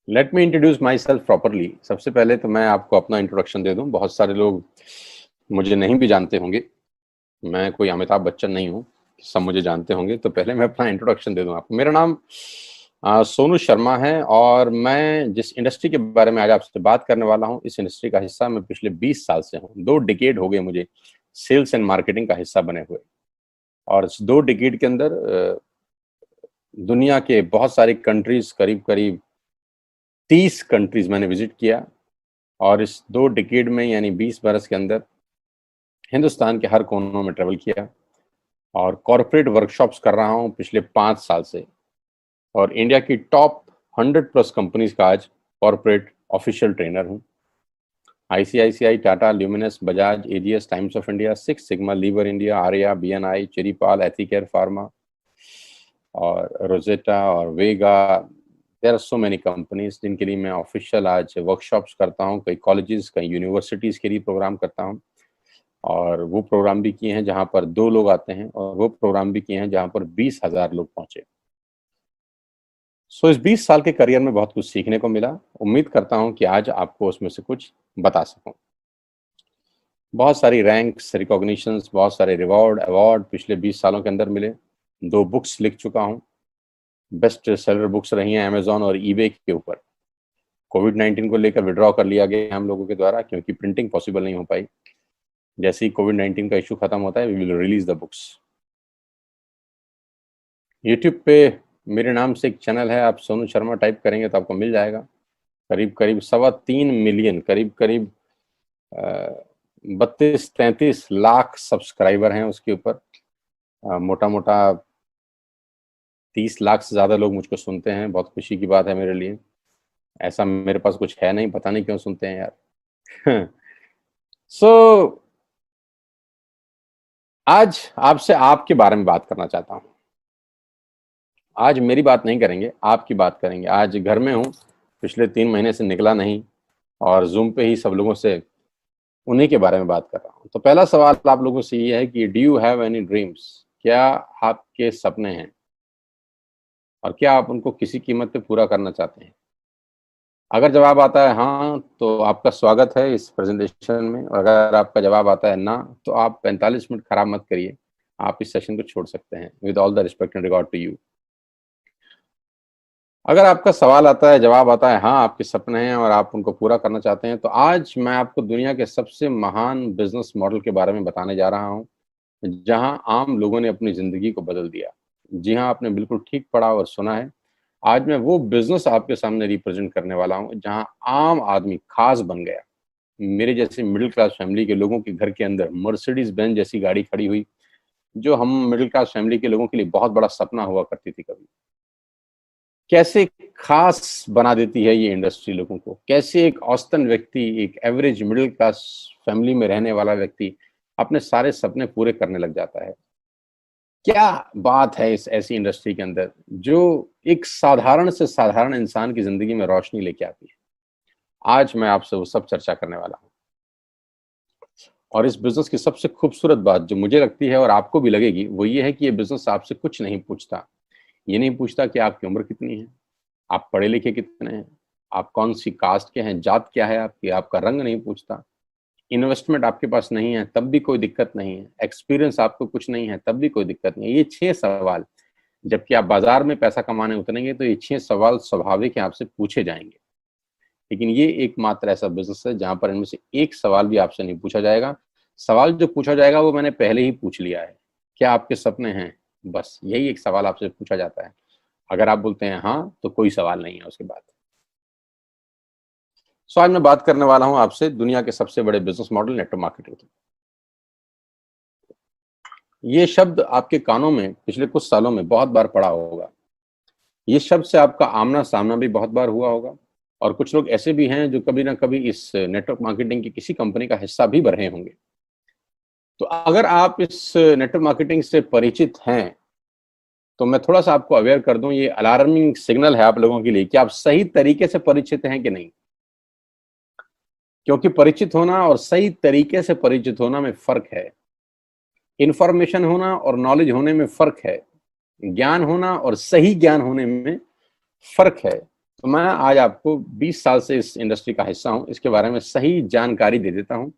Let me introduce my self properly. सबसे पहले तो मैं आपको अपना इंट्रोडक्शन दे दूं। बहुत सारे लोग मुझे नहीं भी जानते होंगे। मैं कोई अमिताभ बच्चन नहीं हूं, सब मुझे जानते होंगे। तो पहले मैं अपना इंट्रोडक्शन दे दूं आपको। मेरा नाम सोनू शर्मा है और मैं जिस इंडस्ट्री के बारे में आज आपसे बात करने वाला हूं, इस इंडस्ट्री का हिस्सा मैं पिछले 20 साल से हूं। 2 डिकेड हो गए मुझे सेल्स एंड मार्केटिंग का हिस्सा बने हुए। और इस 2 डिकेड के अंदर दुनिया के बहुत सारी कंट्रीज, करीब करीब 30 कंट्रीज मैंने विजिट किया। और इस 2 डिकेड में यानी 20 बरस के अंदर हिंदुस्तान के हर कोनों में ट्रेवल किया और कॉरपोरेट वर्कशॉप्स कर रहा हूं पिछले 5 साल से। और इंडिया की टॉप 100 प्लस कंपनीज का आज कॉरपोरेट ऑफिशियल ट्रेनर हूं। ICICI, Tata, Luminous, Bajaj, AGS, Times of India, six sigma, Lever India, Arya, BNI, चेरीपाल, एथिकेयर फार्मा और रोजेटा और Vega. There are so many companies जिनके लिए मैं ऑफिशियल आज वर्कशॉप्स करता हूं। कई कॉलेजेस, कई यूनिवर्सिटीज के लिए प्रोग्राम करता हूं। और वो प्रोग्राम भी किए हैं जहां पर 2 लोग आते हैं, और वो प्रोग्राम भी किए हैं जहां पर 20,000 लोग पहुंचे। इस 20 साल के करियर में बहुत कुछ सीखने को मिला। उम्मीद करता हूं कि आज आपको उसमें से कुछ बता सकूं। बहुत सारी रैंक्स, रिकॉग्निशंस, बहुत सारे रिवॉर्ड, अवार्ड पिछले 20 सालों के अंदर मिले। 2 बुक्स लिख चुका हूं। बेस्ट सेलर बुक्स रही हैं अमेजॉन और ईबे के ऊपर। कोविड-19 को लेकर विड्रॉ कर लिया गया हम लोगों के द्वारा, क्योंकि प्रिंटिंग पॉसिबल नहीं हो पाई। जैसे ही कोविड-19 का इशू खत्म होता है, we will release the books. YouTube पे मेरे नाम से एक चैनल है, आप सोनू शर्मा टाइप करेंगे तो आपको मिल जाएगा। करीब करीब 3.25 मिलियन, करीब करीब 32-33 लाख सब्सक्राइबर हैं उसके ऊपर। मोटा मोटा 30 लाख से ज़्यादा लोग मुझको सुनते हैं। बहुत खुशी की बात है मेरे लिए। ऐसा मेरे पास कुछ है नहीं, पता नहीं क्यों सुनते हैं यार। सो आज आपसे आपके बारे में बात करना चाहता हूँ। आज मेरी बात नहीं करेंगे, आपकी बात करेंगे। आज घर में हूँ, पिछले 3 महीने से निकला नहीं और जूम पे ही सब लोगों से उन्हीं के बारे में बात कर रहा हूँ। तो पहला सवाल आप लोगों से ये है कि do you have any dreams? क्या आपके सपने हैं और क्या आप उनको किसी कीमत पे पूरा करना चाहते हैं? अगर जवाब आता है हाँ, तो आपका स्वागत है इस प्रेजेंटेशन में। और अगर आपका जवाब आता है ना, तो आप 45 मिनट खराब मत करिए, आप इस सेशन को छोड़ सकते हैं। With all the respect and regard to you. अगर आपका सवाल आता है, जवाब आता है हाँ, आपके सपने हैं और आप उनको पूरा करना चाहते हैं, तो आज मैं आपको दुनिया के सबसे महान बिजनेस मॉडल के बारे में बताने जा रहा हूँ, जहां आम लोगों ने अपनी जिंदगी को बदल दिया। जी हाँ, आपने बिल्कुल ठीक पढ़ा और सुना है। आज मैं वो बिजनेस आपके सामने रिप्रेजेंट करने वाला हूँ जहां आम आदमी खास बन गया। मेरे जैसे मिडिल क्लास फैमिली के लोगों के घर के अंदर मर्सिडीज बेंज जैसी गाड़ी खड़ी हुई, जो हम मिडिल क्लास फैमिली के लोगों के लिए बहुत बड़ा सपना हुआ करती थी कभी। कैसे खास बना देती है ये इंडस्ट्री लोगों को। कैसे एक औसतन व्यक्ति, एक एवरेज मिडिल क्लास फैमिली में रहने वाला व्यक्ति अपने सारे सपने पूरे करने लग जाता है। क्या बात है इस ऐसी इंडस्ट्री के अंदर जो एक साधारण से साधारण इंसान की जिंदगी में रोशनी लेके आती है। आज मैं आपसे वो सब चर्चा करने वाला हूँ। और इस बिजनेस की सबसे खूबसूरत बात जो मुझे लगती है और आपको भी लगेगी, वो ये है कि ये बिजनेस आपसे कुछ नहीं पूछता। ये नहीं पूछता कि आपकी उम्र कितनी है, आप पढ़े लिखे कितने हैं, आप कौन सी कास्ट के हैं, जात क्या है आपकी, आपका रंग नहीं पूछता। इन्वेस्टमेंट आपके पास नहीं है तब भी कोई दिक्कत नहीं है। एक्सपीरियंस आपको कुछ नहीं है तब भी कोई दिक्कत नहीं है। ये 6 सवाल, जबकि आप बाजार में पैसा कमाने उतरेंगे तो ये 6 सवाल स्वाभाविक है, आपसे पूछे जाएंगे। लेकिन ये एकमात्र ऐसा बिजनेस है जहां पर इनमें से एक सवाल भी आपसे नहीं पूछा जाएगा। सवाल जो पूछा जाएगा वो मैंने पहले ही पूछ लिया है। क्या आपके सपने हैं? बस यही एक सवाल आपसे पूछा जाता है। अगर आप बोलते हैं हाँ, तो कोई सवाल नहीं है उसके बाद। आज मैं बात करने वाला हूं आपसे दुनिया के सबसे बड़े बिजनेस मॉडल, नेटवर्क मार्केटिंग की। ये शब्द आपके कानों में पिछले कुछ सालों में बहुत बार पड़ा होगा। ये शब्द से आपका आमना सामना भी बहुत बार हुआ होगा। और कुछ लोग ऐसे भी हैं जो कभी ना कभी इस नेटवर्क मार्केटिंग की किसी कंपनी का हिस्सा भी रहे होंगे। तो अगर आप इस नेटवर्क मार्केटिंग से परिचित हैं, तो मैं थोड़ा सा आपको अवेयर कर दूं, ये अलार्मिंग सिग्नल है आप लोगों के लिए कि आप सही तरीके से परिचित हैं कि नहीं। क्योंकि परिचित होना और सही तरीके से परिचित होना में फर्क है। इंफॉर्मेशन होना और नॉलेज होने में फर्क है। ज्ञान होना और सही ज्ञान होने में फर्क है। तो मैं आज आपको 20 साल से इस इंडस्ट्री का हिस्सा हूं, इसके बारे में सही जानकारी दे देता हूं।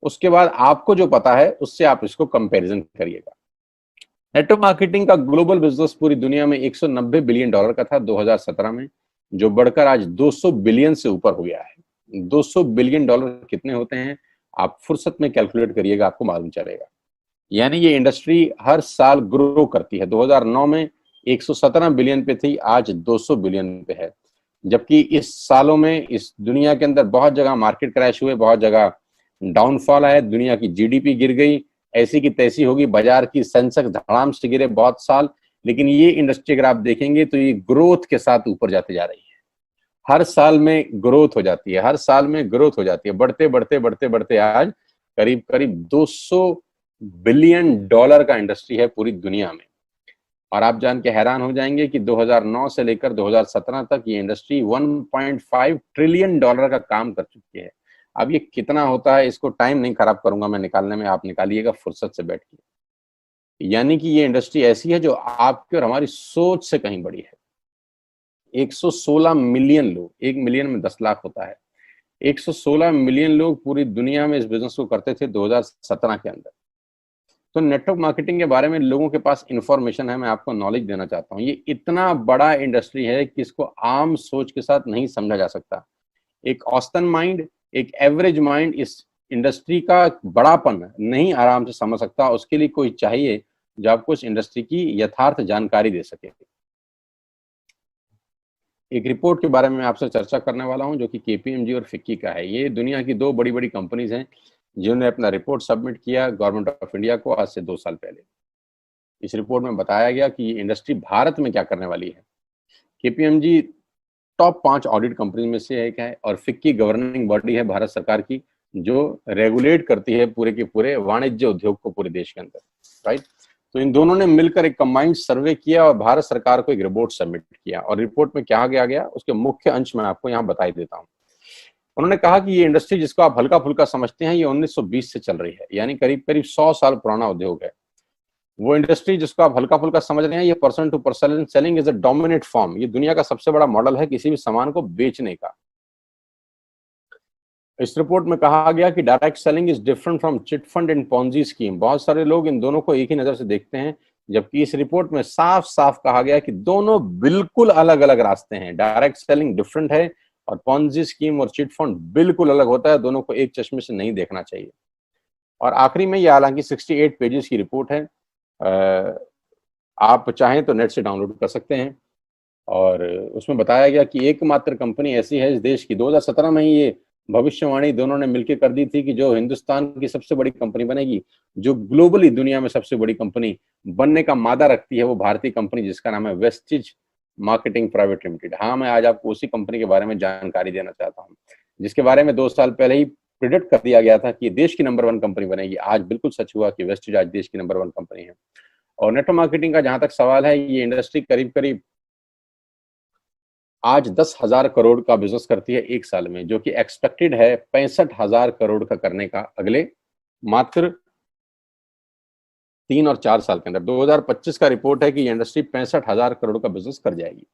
उसके बाद आपको जो पता है उससे आप इसको कंपैरिजन करिएगा। नेटवर्क मार्केटिंग का ग्लोबल बिजनेस पूरी दुनिया में 190 बिलियन डॉलर का था 2017 में, जो बढ़कर आज 200 बिलियन से ऊपर हो गया है। 200 बिलियन डॉलर कितने होते हैं आप फुर्सत में कैलकुलेट करिएगा, आपको मालूम चलेगा। यानी ये इंडस्ट्री हर साल ग्रो करती है। 2009 में 117 बिलियन पे थी, आज 200 बिलियन पे है। जबकि इस सालों में इस दुनिया के अंदर बहुत जगह मार्केट क्रैश हुए, बहुत जगह डाउनफॉल आया, दुनिया की जीडीपी गिर गई, ऐसी की तैसी होगी, बाजार की सेंसेक्स धड़ाम से गिरे बहुत साल। लेकिन ये इंडस्ट्री अगर आप देखेंगे तो ये ग्रोथ के साथ ऊपर जाते जा रही है। हर साल में ग्रोथ हो जाती है, हर साल में ग्रोथ हो जाती है, बढ़ते बढ़ते बढ़ते बढ़ते आज करीब करीब 200 बिलियन डॉलर का इंडस्ट्री है पूरी दुनिया में। और आप जान के हैरान हो जाएंगे कि 2009 से लेकर 2017 तक ये इंडस्ट्री 1.5 ट्रिलियन डॉलर का काम कर चुकी है। अब ये कितना होता है इसको टाइम नहीं खराब करूंगा मैं निकालने में, आप निकालिएगा फुर्सत से बैठ के। यानी कि ये इंडस्ट्री ऐसी है जो आपकी और हमारी सोच से कहीं बड़ी है। 116 मिलियन लोग, 1 मिलियन में 10 लाख होता है, 116 मिलियन लोग पूरी दुनिया में इस बिजनेस को करते थे 2017 के अंदर। तो नेटवर्क मार्केटिंग के बारे में लोगों के पास इंफॉर्मेशन है, मैं आपको नॉलेज देना चाहता हूँ। ये इतना बड़ा इंडस्ट्री है कि इसको आम सोच के साथ नहीं समझा जा सकता। एक औसतन माइंड, एक एवरेज माइंड इस इंडस्ट्री का बड़ापन नहीं आराम से समझ सकता। उसके लिए कोई चाहिए जो आपको इस इंडस्ट्री की यथार्थ जानकारी दे सके। एक रिपोर्ट के बारे में आपसे चर्चा करने वाला हूं जो कि केपीएमजी और फिक्की का है। ये दुनिया की दो बड़ी बड़ी कंपनीज हैं जिन्होंने अपना रिपोर्ट सबमिट किया गवर्नमेंट ऑफ इंडिया को आज से 2 साल पहले। इस रिपोर्ट में बताया गया कि ये इंडस्ट्री भारत में क्या करने वाली है। केपीएमजी टॉप 5 ऑडिट कंपनी में से एक है और फिक्की गवर्निंग बॉडी है भारत सरकार की, जो रेगुलेट करती है पूरे के पूरे वाणिज्य उद्योग को पूरे देश के अंदर, राइट। तो इन दोनों ने मिलकर एक कंबाइंड सर्वे किया और भारत सरकार को एक रिपोर्ट सबमिट किया। और रिपोर्ट में क्या गया उसके मुख्य अंश मैं आपको यहाँ बता देता हूँ। उन्होंने कहा कि ये इंडस्ट्री जिसको आप हल्का फुल्का समझते हैं, ये 1920 से चल रही है, यानी करीब करीब 100 साल पुराना उद्योग है। वो इंडस्ट्री जिसको आप हल्का फुल्का समझ रहे हैं, ये person to person selling is a dominate form. ये दुनिया का सबसे बड़ा मॉडल है किसी भी सामान को बेचने का। इस रिपोर्ट में कहा गया कि direct selling is different from chit fund and Ponzi scheme. बहुत सारे लोग इन दोनों को एक ही नजर से देखते हैं, जबकि इस रिपोर्ट में साफ साफ कहा गया कि दोनों बिल्कुल अलग अलग रास्ते हैं। डायरेक्ट सेलिंग डिफरेंट है और पॉन्जी स्कीम और चिट फंड बिल्कुल अलग होता है। दोनों को एक चश्मे से नहीं देखना चाहिए। और आखिरी में ये हालांकि 68 पेजेस की रिपोर्ट है, आप चाहें तो नेट से डाउनलोड कर सकते हैं। और उसमें बताया गया कि एकमात्र कंपनी ऐसी है इस देश की, 2017 में ही ये भविष्यवाणी दोनों ने मिलकर कर दी थी कि जो हिंदुस्तान की सबसे बड़ी कंपनी बनेगी, जो ग्लोबली दुनिया में सबसे बड़ी कंपनी बनने का मादा रखती है, वो भारतीय कंपनी जिसका नाम है वेस्टिज मार्केटिंग प्राइवेट लिमिटेड। हाँ, मैं आज आपको उसी कंपनी के बारे में जानकारी देना चाहता हूँ, जिसके बारे में 2 साल पहले ही प्रिडिक्ट कर दिया गया था कि देश की नंबर 1 कंपनी बनेगी। आज बिल्कुल सच हुआ कि वेस्टिज आज देश की नंबर 1 कंपनी है। और नेटवर्क मार्केटिंग का जहां तक सवाल है, ये इंडस्ट्री करीब करीब आज 10,000 करोड़ का बिजनेस करती है एक साल में, जो कि एक्सपेक्टेड है 65,000 करोड़ का करने का अगले मात्र 3 और 4 साल के अंदर। 2025 का रिपोर्ट है कि ये इंडस्ट्री 65,000 करोड़ का बिजनेस कर जाएगी।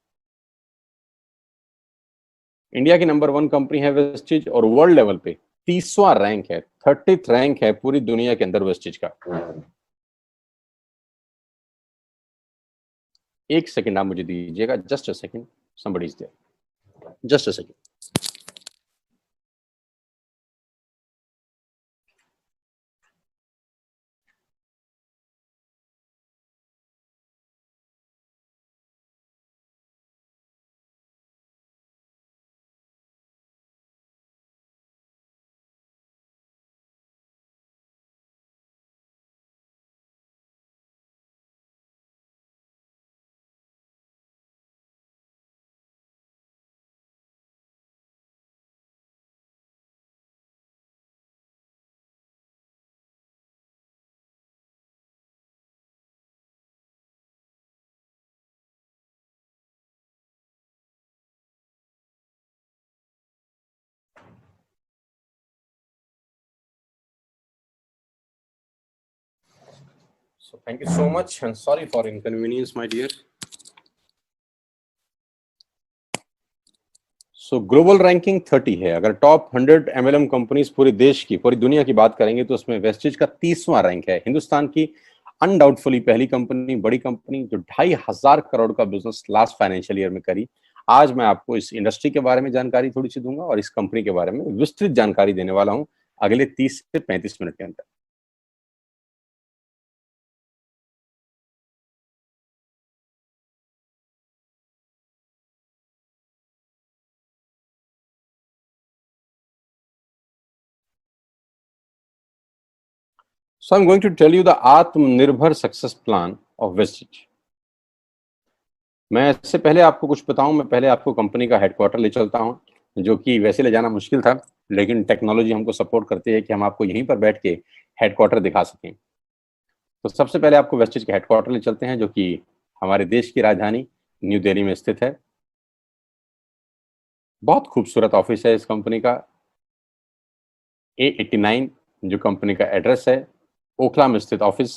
इंडिया की नंबर 1 कंपनी है वेस्टिज और वर्ल्ड लेवल पे 30वां रैंक है, 30th रैंक है पूरी दुनिया के अंदर वेस्टिज का। एक सेकंड आप मुझे दीजिएगा, just a second, somebody is there, just a second. So thank you so much and sorry for inconvenience, my dear. So global ranking 30 है। अगर टॉप 100 एमएलएम कंपनीज पूरे देश की, पूरी दुनिया की बात करेंगे तो उसमें वेस्टिज का 30वां रैंक है। हिंदुस्तान की अनडाउटफुली पहली कंपनी, बड़ी कंपनी जो 2,500 करोड़ का बिजनेस लास्ट फाइनेंशियल ईयर में करी। आज मैं आपको इस इंडस्ट्री के बारे में जानकारी थोड़ी सी दूंगा और इस कंपनी के बारे में विस्तृत जानकारी देने वाला हूं अगले 30 से 35 मिनट के अंदर। So I'm going to tell you the आत्मनिर्भर सक्सेस प्लान ऑफ वेस्टिज। मैं इससे पहले आपको कुछ बताऊं, मैं पहले आपको कंपनी का हेडक्वार्टर ले चलता हूं, जो कि वैसे ले जाना मुश्किल था, लेकिन टेक्नोलॉजी हमको सपोर्ट करती है कि हम आपको यहीं पर बैठ के हेडक्वार्टर दिखा सकें। तो सबसे पहले आपको वेस्टिज के हेडक्वार्टर ले चलते हैं, जो कि हमारे देश की राजधानी न्यू दिल्ली में स्थित है। बहुत खूबसूरत ऑफिस है इस कंपनी का। A89 जो कंपनी का एड्रेस है, ओखला में स्थित ऑफिस,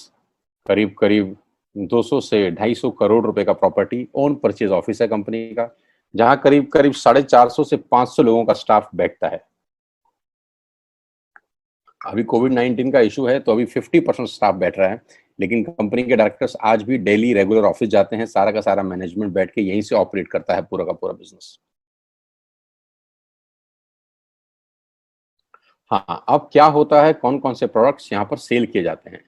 करीब करीब 200 से 250 करोड़ रुपए का प्रॉपर्टी ओन परचेज ऑफिस है कंपनी का, जहां करीब करीब 450 से 500 लोगों का स्टाफ बैठता है। अभी कोविड-19 का इशू है तो अभी 50% स्टाफ बैठ रहा है, लेकिन कंपनी के डायरेक्टर्स आज भी डेली रेगुलर ऑफिस जाते हैं। सारा का सारा मैनेजमेंट बैठ के यहीं से ऑपरेट करता है पूरा का पूरा बिजनेस। हाँ, अब क्या होता है, कौन कौन से प्रोडक्ट्स यहाँ पर सेल किए जाते हैं।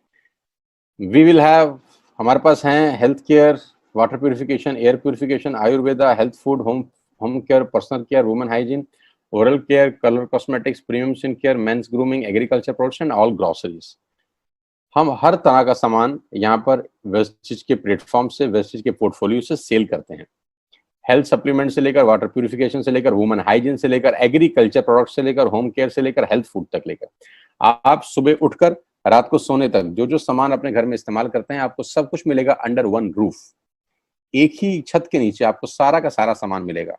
वी विल हैव, हमारे पास हैं health care, water purification, air purification, Ayurveda, health food, home home care, personal care, women hygiene, oral care, colour cosmetics, premium skin care, mains grooming, agriculture products and all groceries. हम हर तरह का सामान यहाँ पर Vestige के platform से, Vestige के portfolio से सेल करते हैं। हेल्थ सप्लीमेंट से लेकर, वाटर प्यूरिफिकेशन से लेकर, वुमेन हाइजीन से लेकर, एग्रीकल्चर प्रोडक्ट से लेकर, होम केयर से लेकर, हेल्थ फूड तक लेकर, आप सुबह उठकर रात को सोने तक जो जो सामान अपने घर में इस्तेमाल करते हैं, आपको सब कुछ मिलेगा अंडर वन रूफ। एक ही छत के नीचे आपको सारा का सारा सामान मिलेगा।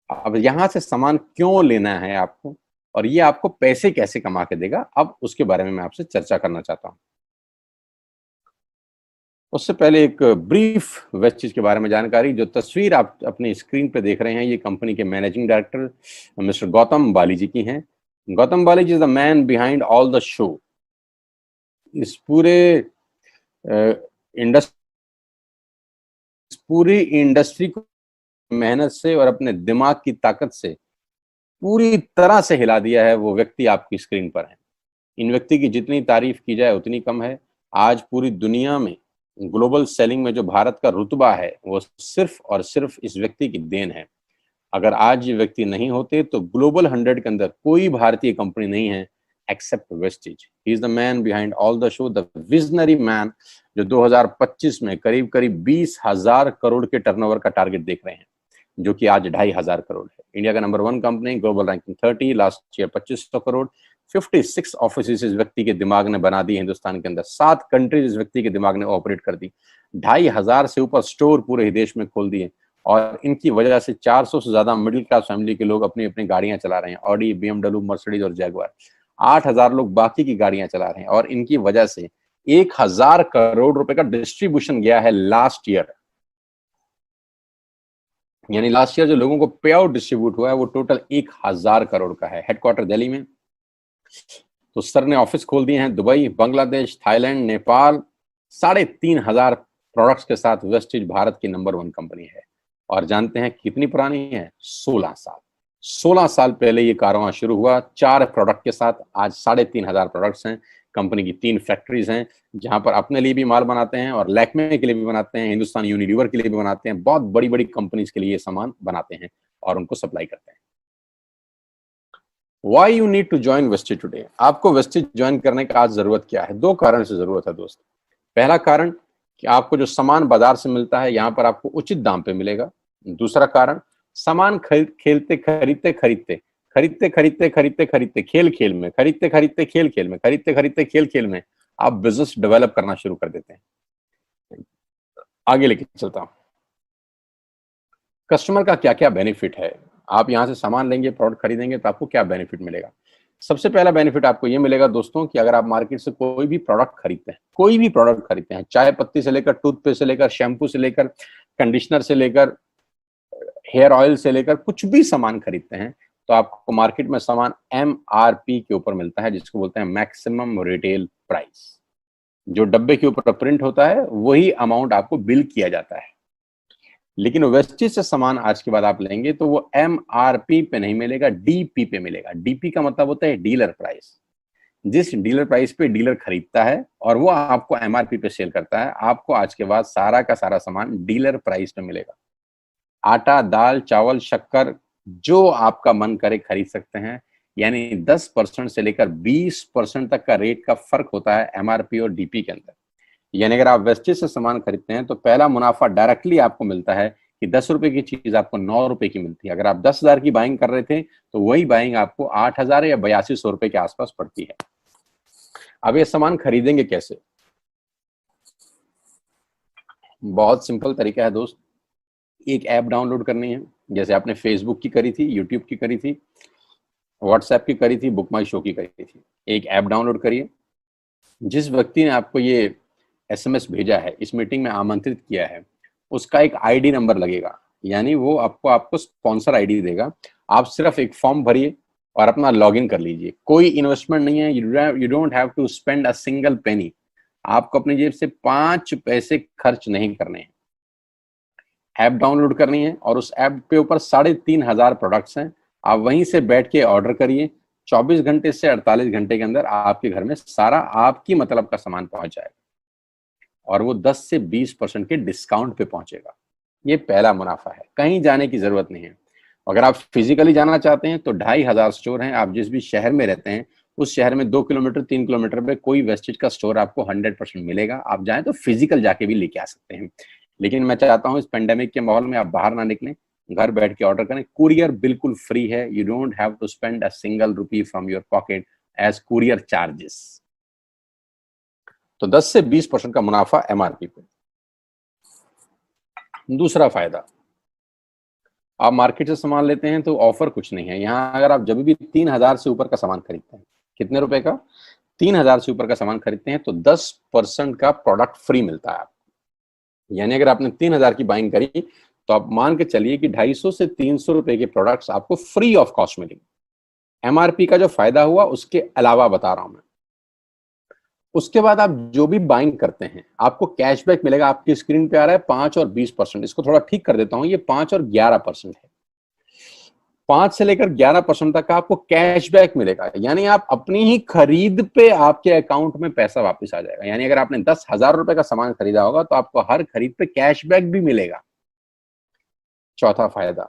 अब यहाँ से सामान क्यों लेना है आपको, और ये आपको पैसे कैसे कमा के देगा, अब उसके बारे में मैं आपसे चर्चा करना चाहता हूँ। उससे पहले एक ब्रीफ वेस्टिज के बारे में जानकारी। जो तस्वीर आप अपनी स्क्रीन पे देख रहे हैं, ये कंपनी के managing director mister Gautam Bali ji की हैं। Gautam Bali ji is the man behind all the show. इस पूरी इंडस्ट्री को मेहनत से और अपने दिमाग की ताकत से पूरी तरह से हिला दिया है, वो व्यक्ति आपकी स्क्रीन पर है। इन व्यक्ति की जितनी तारीफ की जाए उतनी कम है। आज पूरी दुनिया में ग्लोबल सेलिंग में जो भारत का रुतबा है, वो सिर्फ और सिर्फ इस व्यक्ति की देन है। अगर आज ये व्यक्ति नहीं होते तो ग्लोबल 100 के अंदर कोई भारतीय कंपनी नहीं है except Vestige. He is the man behind all the show, the visionary man, जो 2025 में करीब करीब 20,000 करोड़ के टर्नओवर का टारगेट देख रहे हैं, जो कि आज 2,500 करोड़ है। इंडिया का number 1 company, global ranking 30, last year 2500 crore, 56 office इस व्यक्ति के दिमाग ने बना दी हिंदुस्तान के अंदर, 7 कंट्रीज इस व्यक्ति के दिमाग ने ऑपरेट कर दी, 2,500 से ऊपर स्टोर पूरे ही देश में खोल दिए, और इनकी वजह से 400 से ज्यादा मिडिल क्लास फैमिली के लोग अपनी अपनी गाड़ियां चला रहे हैं, ऑडी, BMW, मर्सिडीज और जैगुआर। 8,000 लोग बाकी की गाड़ियां चला रहे हैं, और इनकी वजह से 1,000 करोड़ रुपए का डिस्ट्रीब्यूशन गया है लास्ट ईयर। यानी लास्ट ईयर जो लोगों को पे आउट डिस्ट्रीब्यूट हुआ है वो टोटल 1,000 करोड़ का है। हेडक्वार्टर दिल्ली में। तो सर ने ऑफिस खोल दिए हैं Dubai, Bangladesh, Thailand, Nepal. 3,500 products के साथ वेस्टिज भारत की नंबर 1 कंपनी है। और जानते हैं कितनी पुरानी है? 16 साल। 16 साल पहले ये कारवां शुरू हुआ 4 प्रोडक्ट के साथ। आज 3,500 प्रोडक्ट्स हैं। कंपनी की 3 फैक्ट्रीज हैं, जहां पर अपने लिए भी माल बनाते हैं और लैक्मे के लिए भी बनाते हैं, हिंदुस्तान यूनिलीवर के लिए भी बनाते हैं। बहुत बड़ी बड़ी कंपनीज के लिए ये सामान बनाते हैं और उनको सप्लाई करते हैं। Why you need to join Vestige today. आपको वेस्टिज ज्वाइन करने का आज जरूरत क्या है? 2 कारण से जरूरत है दोस्त। पहला कारण कि आपको जो सामान बाजार से मिलता है, यहाँ पर आपको उचित दाम पे मिलेगा। दूसरा कारण, सामान खरीदते खरीदते खेल खेल में, खरीदते खरीदते खेल खेल में, खरीदते खरीदते खेल खेल में आप बिजनेस डेवलप करना शुरू कर देते हैं। आगे लेके चलता हूं। कस्टमर का क्या क्या बेनिफिट है? आप यहाँ से सामान लेंगे, प्रोडक्ट खरीदेंगे तो आपको क्या बेनिफिट मिलेगा? सबसे पहला बेनिफिट आपको ये मिलेगा दोस्तों कि अगर आप मार्केट से कोई भी प्रोडक्ट खरीदते हैं, कोई भी प्रोडक्ट खरीदते हैं, चाय पत्ती से लेकर, टूथपेस्ट से लेकर, शैम्पू से लेकर, कंडीशनर से लेकर, हेयर ऑयल से लेकर कुछ भी सामान खरीदते हैं तो आपको मार्केट में सामान MRP के ऊपर मिलता है, जिसको बोलते हैं मैक्सिमम रिटेल प्राइस। जो डब्बे के ऊपर प्रिंट होता है वही अमाउंट आपको बिल किया जाता है। लेकिन वेस्टेज से सामान आज के बाद आप लेंगे तो वो MRP पे नहीं मिलेगा, DP पे मिलेगा। DP का मतलब होता है डीलर प्राइस। जिस डीलर प्राइस पे डीलर खरीदता है और वो आपको MRP पे सेल करता है, आपको आज के बाद सारा का सारा सामान डीलर प्राइस पे मिलेगा। आटा, दाल, चावल, शक्कर जो आपका मन करे खरीद सकते हैं। यानी 10% से लेकर 20% तक का रेट का फर्क होता है MRP और DP के अंदर। यानी अगर आप वेस्टेज से सामान खरीदते हैं तो पहला मुनाफा डायरेक्टली आपको मिलता है कि 10 रुपए की चीज आपको 9 रुपए की मिलती है। अगर आप 10,000 की बाइंग कर रहे थे तो वही बाइंग आपको 8,000 या 8200 रुपए के आसपास पड़ती है। अब ये सामान खरीदेंगे कैसे? बहुत सिंपल तरीका है दोस्त। एक ऐप डाउनलोड करनी है, जैसे आपने फेसबुक की करी थी, यूट्यूब की करी थी, व्हाट्सएप की करी थी, बुक माई शो की करी थी। एक ऐप डाउनलोड करिए। जिस व्यक्ति ने आपको ये SMS भेजा है, इस मीटिंग में आमंत्रित किया है, उसका एक ID नंबर लगेगा। यानी वो आपको स्पॉन्सर ID देगा। आप सिर्फ एक फॉर्म भरिए और अपना लॉगिन कर लीजिए। कोई इन्वेस्टमेंट नहीं है, you don't have to spend a single penny. आपको अपनी जेब से 5 पैसे खर्च नहीं करने हैं। ऐप डाउनलोड करनी है और उस ऐप के ऊपर 3,500 प्रोडक्ट्स हैं। आप वहीं से बैठ के ऑर्डर करिए। 24 घंटे से 48 घंटे के अंदर आपके घर में सारा आपकी मतलब का सामान पहुंच जाएगा और वो 10 से 20% के डिस्काउंट पे पहुंचेगा। ये पहला मुनाफा है, कहीं जाने की जरूरत नहीं है। अगर आप फिजिकली जाना चाहते हैं तो 2,500 स्टोर हैं। आप जिस भी शहर में रहते हैं उस शहर में 2 किलोमीटर 3 किलोमीटर पे कोई वेस्टेज का स्टोर आपको 100% मिलेगा। आप जाएं तो फिजिकल जाके भी लेके आ सकते हैं। लेकिन मैं चाहता हूं इस पेंडेमिक के माहौल में आप बाहर ना निकलें, घर बैठ के ऑर्डर करें। कुरियर बिल्कुल फ्री है। You don't have to spend a single rupee from your pocket as courier charges. तो 10 से 20% का मुनाफा MRP पे। दूसरा फायदा, आप मार्केट से सामान लेते हैं तो ऑफर कुछ नहीं है यहाँ। अगर आप जब भी 3,000 से ऊपर का सामान खरीदते हैं, कितने रुपए का? 3,000 से ऊपर का सामान खरीदते हैं तो 10% का प्रोडक्ट फ्री मिलता है आपको। यानी अगर आपने 3,000 की बाइंग करी तो आप मान के चलिए कि 250 से 300 रुपए के प्रोडक्ट्स आपको फ्री ऑफ कॉस्ट मिलेंगे। MRP का जो फायदा हुआ उसके अलावा बता रहा हूं मैं। उसके बाद आप जो भी बाइंग करते हैं आपको कैशबैक मिलेगा। आपकी स्क्रीन पे आ रहा है 5 और 20%। इसको थोड़ा ठीक कर देता हूं, ये 5 और 11% है। 5 से लेकर 11% तक का आपको कैशबैक मिलेगा। यानी आप अपनी ही खरीद पे आपके अकाउंट में पैसा वापस आ जाएगा। यानी अगर आपने 10,000 रुपए का सामान खरीदा होगा तो आपको हर खरीद पे कैशबैक भी मिलेगा। चौथा फायदा,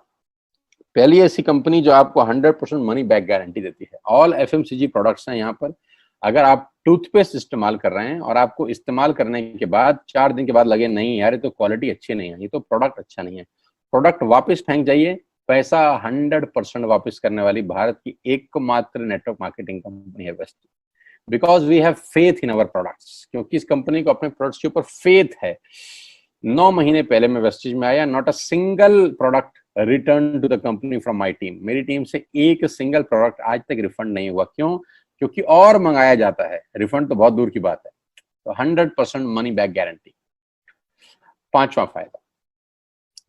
पहली ऐसी कंपनी जो आपको 100% मनी बैक गारंटी देती है। ऑल FMCG प्रोडक्ट्स हैं यहाँ पर। अगर आप टूथपेस्ट इस्तेमाल कर रहे हैं और आपको इस्तेमाल करने के बाद 4 दिन के बाद लगे नहीं यार ये तो क्वालिटी अच्छी नहीं है, ये तो प्रोडक्ट अच्छा नहीं है, प्रोडक्ट वापस फेंक जाइए। पैसा 100% वापस करने वाली भारत की एकमात्र नेटवर्क मार्केटिंग कंपनी है Vestige. Because we have faith in our products, क्योंकि इस कंपनी को अपने प्रोडक्ट्स के ऊपर फेथ है। 9 महीने पहले मैं वेस्टेज में आया, not a single product return to the company from my team. मेरी टीम से एक सिंगल प्रोडक्ट आज तक रिफंड नहीं हुआ। क्यों? क्योंकि और मंगाया जाता है, रिफंड तो बहुत दूर की बात है। तो 100% मनी बैक गारंटी। पांचवा फायदा,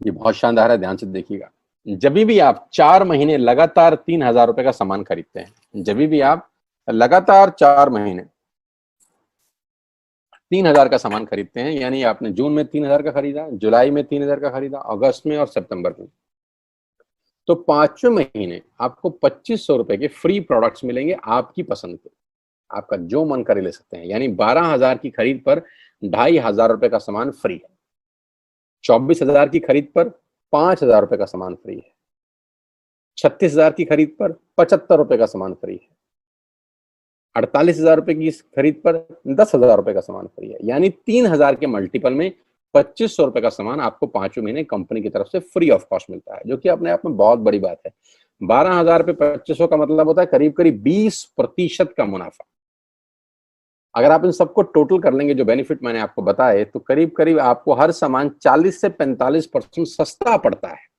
ये बहुत शानदार है, ध्यान से देखिएगा। जब भी आप 4 महीने लगातार 3,000 रुपए का सामान खरीदते हैं, जब भी आप लगातार 4 महीने 3,000 का सामान खरीदते हैं, यानी आपने जून में 3,000 का खरीदा, जुलाई में 3,000 का खरीदा, अगस्त में और सितंबर में, तो 5वें महीने आपको 2,500 रुपए के फ्री प्रोडक्ट्स मिलेंगे आपकी पसंद के। आपका जो मन करे ले सकते हैं। यानी 12,000 की खरीद पर 2,500 रुपए का सामान फ्री है। 24,000 की खरीद पर 5,000 रुपए का सामान फ्री है। 36,000 की खरीद पर 75 रुपए का सामान फ्री है। 48,000 रुपए की खरीद पर 10,000 रुपए का सामान फ्री है। यानी 3,000 के मल्टीपल में 2,500 रुपए का सामान आपको 5वें महीने कंपनी की तरफ से फ्री ऑफ कॉस्ट मिलता है, जो कि अपने आप में बहुत बड़ी बात है। 12,000 पे 2,500 का मतलब होता है करीब करीब 20% का मुनाफा। अगर आप इन सबको टोटल कर लेंगे जो बेनिफिट मैंने आपको बताए, तो करीब करीब आपको हर सामान 40 से 45% सस्ता पड़ता है।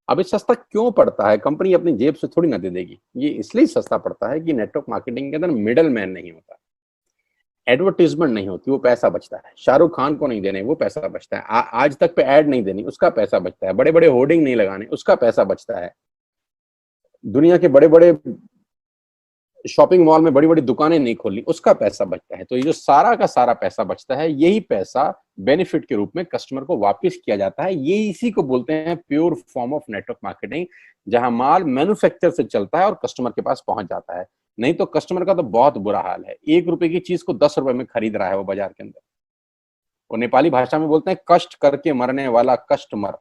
अब ये सस्ता क्यों पड़ता है? कंपनी अपनी जेब से थोड़ी ना दे देगी। ये इसलिए सस्ता पड़ता है कि नेटवर्क मार्केटिंग के अंदर मिडल मैन नहीं होता। एडवर्टीजमेंट नहीं होती, वो पैसा बचता है। शाहरुख खान को नहीं देने, वो पैसा बचता है। आज तक पे ऐड नहीं देनी, उसका पैसा बचता है। बड़े बड़े होर्डिंग नहीं लगाने, उसका पैसा बचता है। दुनिया के बड़े बड़े शॉपिंग मॉल में बड़ी बड़ी दुकानें नहीं खोलनी, उसका पैसा बचता है। तो ये जो सारा का सारा पैसा बचता है, यही पैसा बेनिफिट के रूप में कस्टमर को वापस किया जाता है। ये इसी को बोलते हैं pure form of network marketing, जहां माल मैन्युफैक्चर से चलता है और कस्टमर के पास पहुंच जाता है। नहीं तो कस्टमर का तो बहुत बुरा हाल है, 1 रुपए की चीज को 10 रुपए में खरीद रहा है वो बाजार के अंदर। और नेपाली भाषा में बोलते हैं कष्ट करके मरने वाला कस्टमर।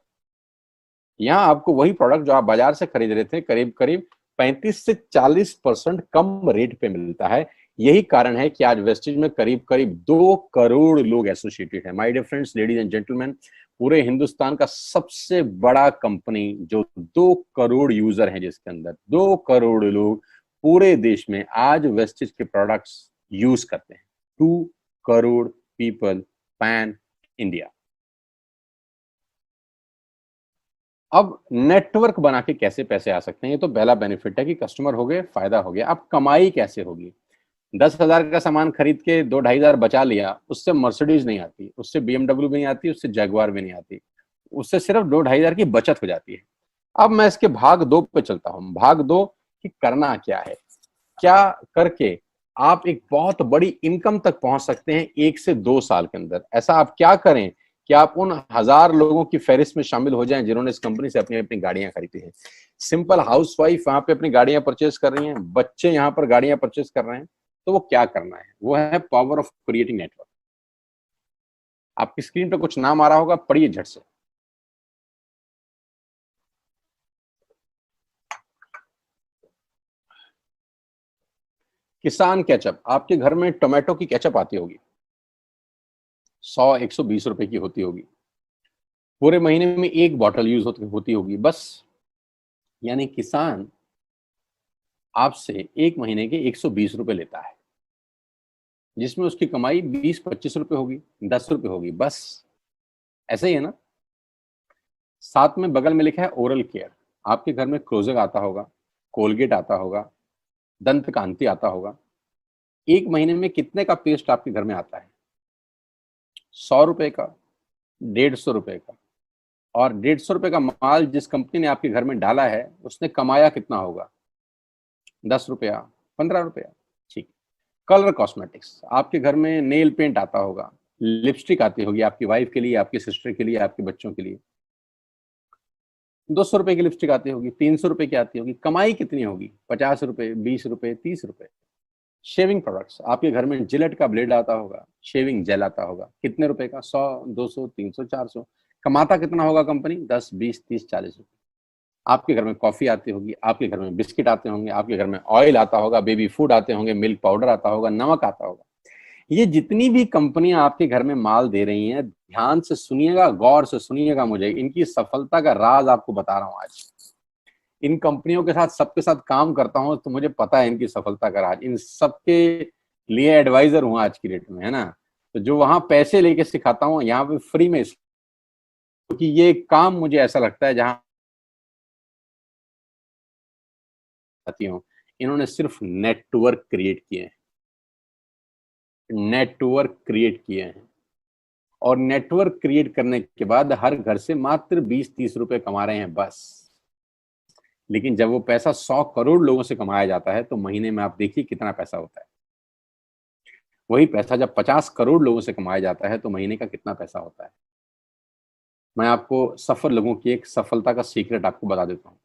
यहाँ आपको वही प्रोडक्ट जो आप बाजार से खरीद रहे थे करीब करीब 35 से 40% कम रेट पे मिलता है। यही कारण है कि आज वेस्टेज में करीब करीब 2 करोड़ लोग एसोसिएटेड है। My dear friends, ladies and gentleman, पूरे हिंदुस्तान का सबसे बड़ा कंपनी जो 2 करोड़ यूजर हैं, जिसके अंदर 2 करोड़ लोग पूरे देश में आज वेस्टेज के प्रोडक्ट्स यूज करते हैं। 2 करोड़ पीपल, पैन इंडिया। अब नेटवर्क बना के कैसे पैसे आ सकते हैं? ये तो पहला बेनिफिट है कि कस्टमर हो गए, फायदा हो गया। अब कमाई कैसे होगी? 10,000 का सामान खरीद के 2-2,500 बचा लिया, उससे मर्सिडीज नहीं आती, उससे BMW भी नहीं आती, उससे जगुआर भी नहीं आती, उससे सिर्फ 2-2,500 की बचत हो जाती है। अब मैं इसके भाग 2 पे चलता हूं। भाग 2 कि करना क्या है, क्या करके आप एक बहुत बड़ी इनकम तक पहुंच सकते हैं 1 से 2 साल के अंदर। ऐसा आप क्या करें कि आप उन 1000 लोगों की फहरिस्त में शामिल हो जाएं जिन्होंने इस कंपनी से अपनी अपनी गाड़ियां खरीदी हैं। सिंपल हाउसवाइफ वहां पे अपनी गाड़ियां परचेज कर रही हैं, बच्चे यहाँ पर गाड़ियां परचेज कर रहे हैं। तो वो क्या करना है? वो है पावर ऑफ क्रिएटिंग नेटवर्क। आपकी स्क्रीन पे कुछ नाम आ रहा होगा, पढ़िए झट से। किसान केचप। आपके घर में टोमेटो की केचप आती होगी, 100-120 रुपए की होती होगी। पूरे महीने में 1 बॉटल यूज होती होगी बस। यानी किसान आपसे 1 महीने के 120 रुपए लेता है, जिसमें उसकी कमाई 20-25 रुपए होगी, 10 रुपए होगी बस। ऐसे ही है ना? साथ में बगल में लिखा है ओरल केयर। आपके घर में क्लोजर आता होगा, कोलगेट आता होगा, दंत कांति आता होगा। 1 महीने में कितने का पेस्ट आपके घर में आता है? 100 रुपए का, 150 रुपए का। और 150 रुपए का माल जिस कंपनी ने आपके घर में डाला है, उसने कमाया कितना होगा? 10 रुपया, 15 रुपया। ठीक। Colour cosmetics. आपके घर में नेल पेंट आता होगा, लिपस्टिक आती होगी आपकी वाइफ के लिए, आपकी सिस्टर के लिए, आपके बच्चों के लिए। 200 रुपए की लिपस्टिक आती होगी, 300 रुपए की आती होगी। कमाई कितनी होगी? 50 रुपए, 20 रुपए, 30 रुपए। Shaving products. आपके घर में जिलेट का ब्लेड आता होगा, शेविंग जेल आता होगा, कितने रुपए का? 100, 200, 300, 400। कमाता कितना होगा कंपनी? 10, 20, 30, 40 रुपए। आपके घर में कॉफी आती होगी, आपके घर में बिस्किट आते होंगे, आपके घर में ऑयल आता होगा, बेबी फूड आते होंगे, मिल्क पाउडर आता होगा, नमक आता होगा। ये जितनी भी कंपनियां आपके घर में माल दे रही हैं, ध्यान से सुनिएगा, गौर से सुनिएगा, मुझे इनकी सफलता का राज आपको बता रहा हूं आज। इन कंपनियों के साथ, सबके साथ काम करता हूं, तो मुझे पता है इनकी सफलता का राज। इन सबके लिए एडवाइजर हूं आज की डेट में, है ना? तो जो वहां पैसे लेके सिखाता हूं, यहाँ पे फ्री में, क्योंकि ये काम मुझे ऐसा लगता है जहां आती हूँ, इन्होंने सिर्फ नेटवर्क क्रिएट किए हैं, नेटवर्क क्रिएट किए हैं। और नेटवर्क क्रिएट करने के बाद हर घर से मात्र 20-30 रुपए कमा रहे हैं बस। लेकिन जब वो पैसा 100 करोड़ लोगों से कमाया जाता है, तो महीने में आप देखिए कितना पैसा होता है। वही पैसा जब 50 करोड़ लोगों से कमाया जाता है, तो महीने का कितना पैसा होता है? मैं आपको सफल लोगों की एक सफलता का सीक्रेट आपको बता देता हूँ।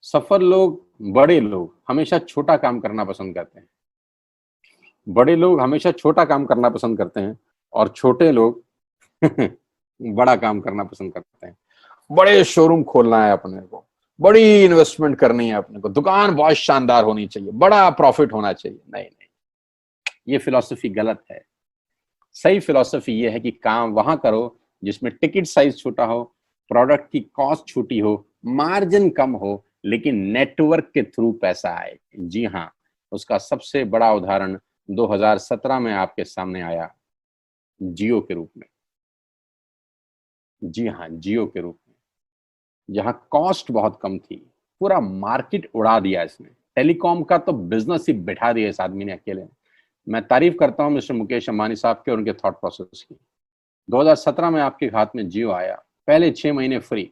सफल लोग, बड़े लोग हमेशा छोटा काम करना पसंद करते हैं। बड़े लोग हमेशा छोटा काम करना पसंद करते हैं, और छोटे लोग बड़ा काम करना पसंद करते हैं। बड़े शोरूम खोलना है अपने को, बड़ी इन्वेस्टमेंट करनी है अपने को, दुकान बहुत शानदार होनी चाहिए, बड़ा प्रॉफिट होना चाहिए। नहीं नहीं, ये फिलॉसफी गलत है। सही फिलॉसफी ये है कि काम वहां करो जिसमें टिकट साइज छोटा हो, प्रोडक्ट की कॉस्ट छोटी हो, मार्जिन कम हो, लेकिन नेटवर्क के थ्रू पैसा आए। जी हाँ, उसका सबसे बड़ा उदाहरण 2017 में आपके सामने आया, जियो के रूप में। जी हाँ, जियो के रूप में, जहां कॉस्ट बहुत कम थी, पूरा मार्केट उड़ा दिया इसने। टेलीकॉम का तो बिजनेस ही बिठा दिया इस आदमी ने अकेले। मैं तारीफ करता हूं मिस्टर मुकेश अंबानी साहब के और उनके थॉट प्रोसेस की। 2017 में आपके हाथ में जियो आया, पहले 6 महीने फ्री,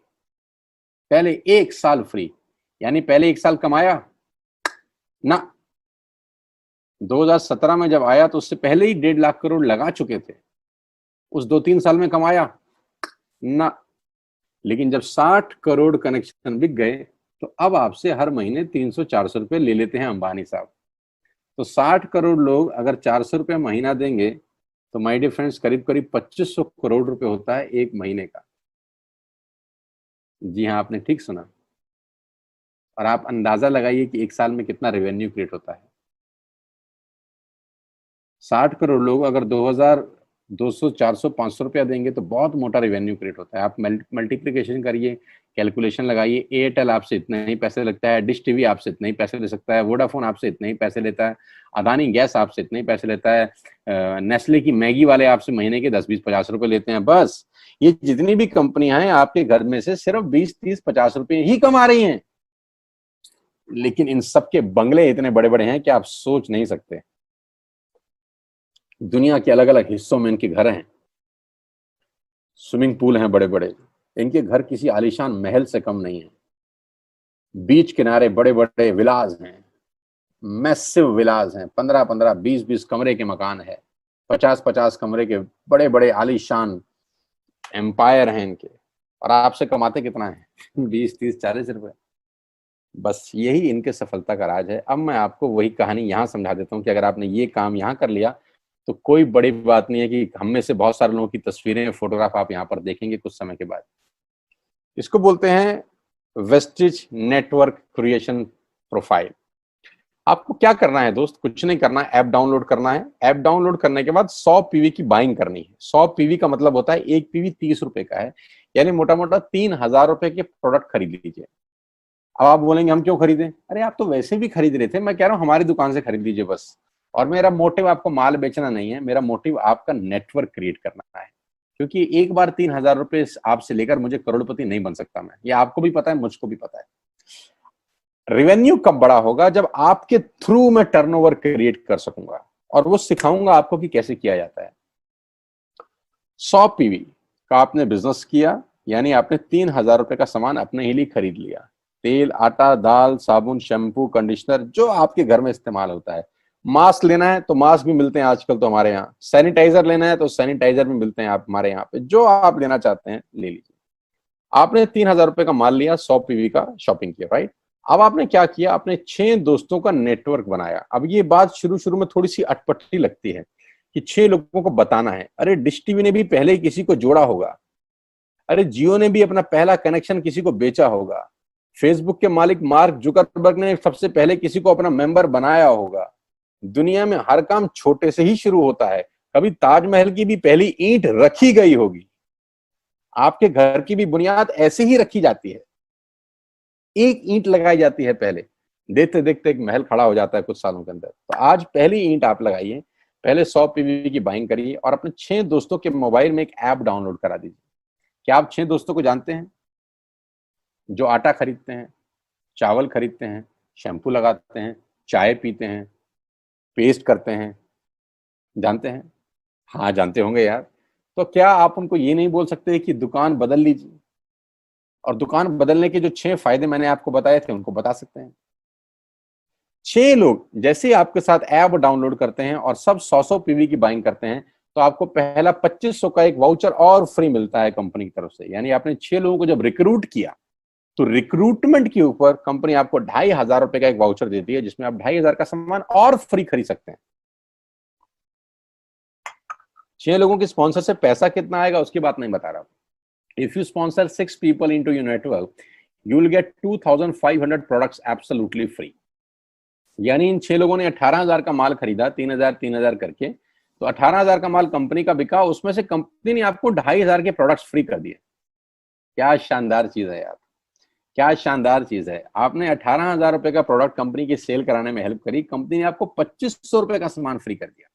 पहले 1 साल फ्री, यानी पहले 1 साल कमाया ना। 2017 में जब आया तो उससे पहले ही 1.5 लाख करोड़ लगा चुके थे, उस 2-3 साल में कमाया ना। लेकिन जब 60 करोड़ कनेक्शन बिक गए तो अब आपसे हर महीने 300-400 रुपए ले लेते हैं अंबानी साहब। तो 60 करोड़ लोग अगर 400 रुपए महीना देंगे तो माय डियर फ्रेंड्स करीब करीब 2500 करोड़ रुपए होता है एक महीने का। जी हाँ, आपने ठीक सुना। और आप अंदाजा लगाइए कि 1 साल में कितना रेवेन्यू क्रिएट होता है। 60 करोड़ लोग अगर 2000 200 400 500 रुपया देंगे तो बहुत मोटा रेवेन्यू क्रिएट होता है। आप मल्टीप्लिकेशन करिए, कैलकुलेशन लगाइए। एयरटेल आपसे इतने ही पैसे लगता है, डिश टीवी आपसे इतने ही पैसे ले सकता है, वोडाफोन आपसे इतने ही पैसे लेता है, अदानी गैस आपसे इतने ही पैसे लेता है, नेस्ले की मैगी वाले आपसे महीने के 10-20-50 रुपए लेते हैं। बस ये जितनी भी कंपनियां हैं आपके घर में से सिर्फ 20-30-50 रुपए ही कमा रही हैं। लेकिन इन सबके बंगले इतने बड़े बड़े हैं कि आप सोच नहीं सकते। दुनिया के अलग अलग हिस्सों में इनके घर हैं, स्विमिंग पूल हैं बड़े बड़े। इनके घर किसी आलीशान महल से कम नहीं है। बीच किनारे बड़े बड़े विलाज हैं, मैसिव विलाज हैं, 15-15 20-20 कमरे के मकान है, 50-50 कमरे के बड़े बड़े आलीशान एम्पायर हैं इनके। और आपसे कमाते कितना है? 20-30-40 रुपए। बस यही इनके सफलता का राज है। अब मैं आपको वही कहानी यहाँ समझा देता हूँ कि अगर आपने ये काम यहाँ कर लिया तो कोई बड़ी बात नहीं है कि हम में से बहुत सारे लोगों की तस्वीरें, फोटोग्राफ आप यहाँ पर देखेंगे कुछ समय के बाद। इसको बोलते हैं वेस्टिज नेटवर्क क्रिएशन प्रोफाइल। आपको क्या करना है दोस्त? कुछ नहीं करना है, ऐप डाउनलोड करना है। ऐप डाउनलोड करने के बाद 100 पीवी की बाइंग करनी है। 100 पीवी का मतलब होता है एक पीवी 30 रुपए का है, यानी मोटा मोटा 3000 रुपए के प्रोडक्ट खरीद लीजिए। अब आप बोलेंगे हम क्यों खरीदें? अरे आप तो वैसे भी खरीद रहे थे, मैं कह रहा हूं हमारी दुकान से खरीद लीजिए बस। और मेरा मोटिव आपको माल बेचना नहीं है, मेरा मोटिव आपका नेटवर्क क्रिएट करना है। क्योंकि एक बार 3000 रुपए आपसे लेकर मुझे करोड़पति नहीं बन सकता मैं, ये आपको भी पता है, मुझको भी पता है। रेवेन्यू कब बड़ा होगा? जब आपके थ्रू मैं टर्नओवर क्रिएट कर सकूंगा और वो सिखाऊंगा आपको कि कैसे किया जाता है। 100 पीवी का आपने बिजनेस किया, यानी आपने 3000 रुपए का सामान अपने ही लिए खरीद लिया। तेल, आटा, दाल, साबुन, शैम्पू, कंडीशनर, जो आपके घर में इस्तेमाल होता है। मास्क लेना है तो मास्क भी मिलते हैं आजकल तो हमारे यहाँ। सैनिटाइजर लेना है तो सैनिटाइजर भी मिलते हैं आप हमारे यहाँ पे। जो आप लेना चाहते हैं ले लीजिए। आपने 3000 रुपए का माल लिया, 100 पीवी का शॉपिंग किया, राइट? अब आपने क्या किया? आपने 6 दोस्तों का नेटवर्क बनाया। अब ये बात शुरू शुरू में थोड़ी सी अटपटी लगती है कि 6 लोगों को बताना है। अरे डिश टीवी ने भी पहले ही किसी को जोड़ा होगा, अरे जियो ने भी अपना पहला कनेक्शन किसी को बेचा होगा, फेसबुक के मालिक मार्क जुकरबर्ग ने सबसे पहले किसी को अपना मेंबर बनाया होगा। दुनिया में हर काम छोटे से ही शुरू होता है। कभी ताजमहल की भी पहली ईंट रखी गई होगी। आपके घर की भी बुनियाद ऐसे ही रखी जाती है, एक ईंट लगाई जाती है पहले, देखते देखते एक महल खड़ा हो जाता है कुछ सालों के अंदर। तो आज पहली ईंट आप लगाइए, पहले 100 पीवी की बाइंग करिए और अपने 6 दोस्तों के मोबाइल में एक ऐप डाउनलोड करा दीजिए। क्या आप 6 दोस्तों को जानते हैं जो आटा खरीदते हैं, चावल खरीदते हैं, शैम्पू लगाते हैं, चाय पीते हैं, पेस्ट करते हैं? जानते हैं? हाँ जानते होंगे यार। तो क्या आप उनको ये नहीं बोल सकते कि दुकान बदल लीजिए? और दुकान बदलने के जो 6 फायदे मैंने आपको बताए थे उनको बता सकते हैं। 6 लोग जैसे ही आपके साथ ऐप डाउनलोड करते हैं और सब 100-100 पीवी की बाइंग करते हैं तो आपको पहला 2500 का एक वाउचर और फ्री मिलता है कंपनी की तरफ से। यानी आपने 6 लोगों को जब रिक्रूट किया तो रिक्रूटमेंट के ऊपर कंपनी आपको 2500 रुपए का एक वाउचर देती है जिसमें आप 2500 का सामान और फ्री खरीद सकते हैं। 6 लोगों के स्पॉन्सर से पैसा कितना आएगा उसकी बात नहीं बता रहा हूं। If you sponsor 6 people into your network, you will get 2500 products absolutely free. यानी इन 6 लोगों ने 18000 का माल खरीदा, 3000 करके, तो 18000 का माल कंपनी का बिका, उसमें से कंपनी ने आपको 2500 के प्रोडक्ट्स फ्री कर दिए। क्या शानदार चीज है यार, क्या शानदार चीज है। आपने 18000 रुपए का प्रोडक्ट कंपनी की सेल कराने में हेल्प करी, कंपनी ने आपको 2500 रुपए का सामान फ्री कर दिया।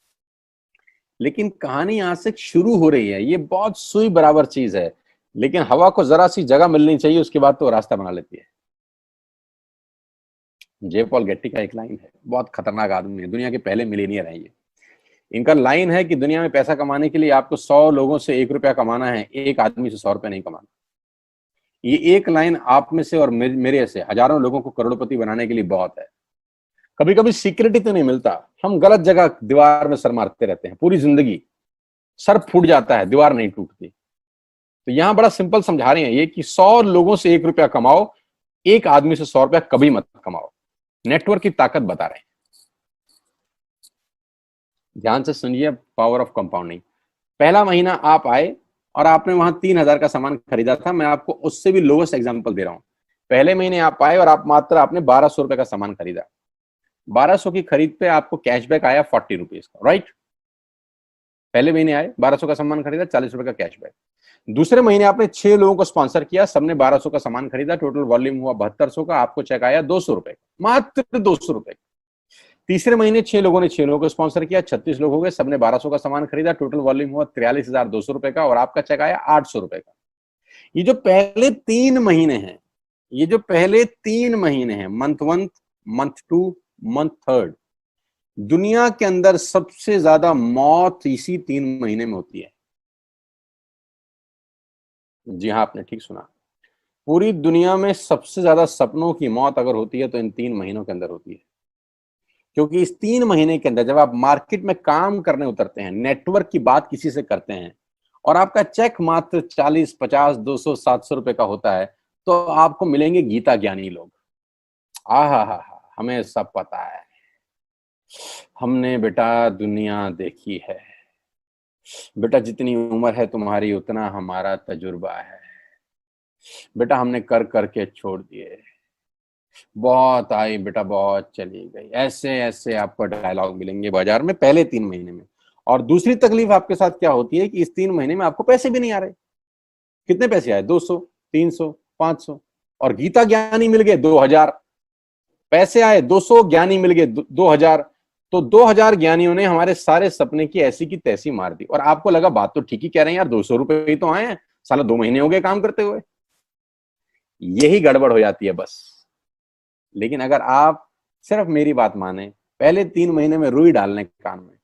लेकिन कहानी यहां से शुरू हो रही है। ये बहुत सुई बराबर चीज है, लेकिन हवा को जरा सी जगह मिलनी चाहिए, उसके बाद तो रास्ता बना लेती है। जे पॉल गेट्टी का एक लाइन है, बहुत खतरनाक आदमी है, दुनिया के पहले मिलीनियर है ये। इनका लाइन है कि दुनिया में पैसा कमाने के लिए आपको 100 लोगों से 1 रुपया कमाना है, एक आदमी से 100 रुपया नहीं कमाना। ये एक लाइन आप में से और मेरे से हजारों लोगों को करोड़पति बनाने के लिए बहुत है। कभी कभी सीक्रेट ही तो नहीं मिलता, हम गलत जगह दीवार में सर मारते रहते हैं, पूरी जिंदगी सर फूट जाता है, दीवार नहीं टूटती। तो यहां बड़ा सिंपल समझा रहे हैं ये कि 100 लोगों से 1 रुपया कमाओ, एक आदमी से 100 रुपया कभी मत कमाओ। नेटवर्क की ताकत बता रहे हैं। ध्यान से सुनिए, पावर ऑफ कंपाउंडिंग। पहला महीना आप आए और आपने वहां 3,000 का सामान खरीदा था, मैं आपको उससे भी लोएस्ट एग्जांपल दे रहा हूं। पहले महीने आप आए और आप मात्र आपने 1200 रुपए का सामान खरीदा, 1200 की खरीद पे आपको कैशबैक आया 40 रुपीज का, राइट। पहले महीने आए, 1200 का सामान खरीदा, 40 रुपए का कैशबैक। दूसरे महीने आपने 6 लोगों को स्पॉन्सर किया, सबने 1200 का सामान खरीदा, टोटल वॉल्यूम हुआ 7200 का, आपको चेक आया 200 रुपए, मात्र 200 रुपए। तीसरे महीने 6 लोगों ने 6 लोगों को स्पॉन्सर किया, 36 लोग हो गए, सबने 1200 का सामान खरीदा, टोटल वॉल्यूम हुआ 43,200 रुपए का, और आपका चेक आया 800 रुपए का। ये जो पहले 3 महीने हैं, ये जो पहले 3 महीने हैं, मंथ 1, मंथ 2, मंथ 3, दुनिया के अंदर सबसे ज्यादा मौत इसी 3 महीने में होती है। जी हाँ, आपने ठीक सुना, पूरी दुनिया में सबसे ज्यादा सपनों की मौत अगर होती है तो इन 3 महीनों के अंदर होती है। क्योंकि इस 3 महीने के अंदर जब आप मार्केट में काम करने उतरते हैं, नेटवर्क की बात किसी से करते हैं, और आपका चेक मात्र 40, 50, 200, 700 रुपए का होता है, तो आपको मिलेंगे गीता ज्ञानी लोग। हा, हमें सब पता है, हमने बेटा दुनिया देखी है, बेटा जितनी उम्र है तुम्हारी उतना हमारा तजुर्बा है, बेटा हमने कर करके छोड़ दिए, बहुत आई बेटा बहुत चली गई। ऐसे ऐसे आपको डायलॉग मिलेंगे बाजार में पहले 3 महीने में। और दूसरी तकलीफ आपके साथ क्या होती है कि इस 3 महीने में आपको पैसे भी नहीं आ रहे। कितने पैसे आए? 200, 300, 500, और गीता ज्ञानी मिल गए 2000। पैसे आए 200, ज्ञानी मिल गए 2000, तो 2000 ज्ञानियों ने हमारे सारे सपने की ऐसी की तैसी मार दी। और आपको लगा बात तो ठीक ही कह रहे हैं यार, 200 रुपए ही तो आए हैं, साला 2 महीने हो गए काम करते हुए। यही गड़बड़ हो जाती है बस। लेकिन अगर आप सिर्फ मेरी बात माने, पहले 3 महीने में रुई डालने कान में,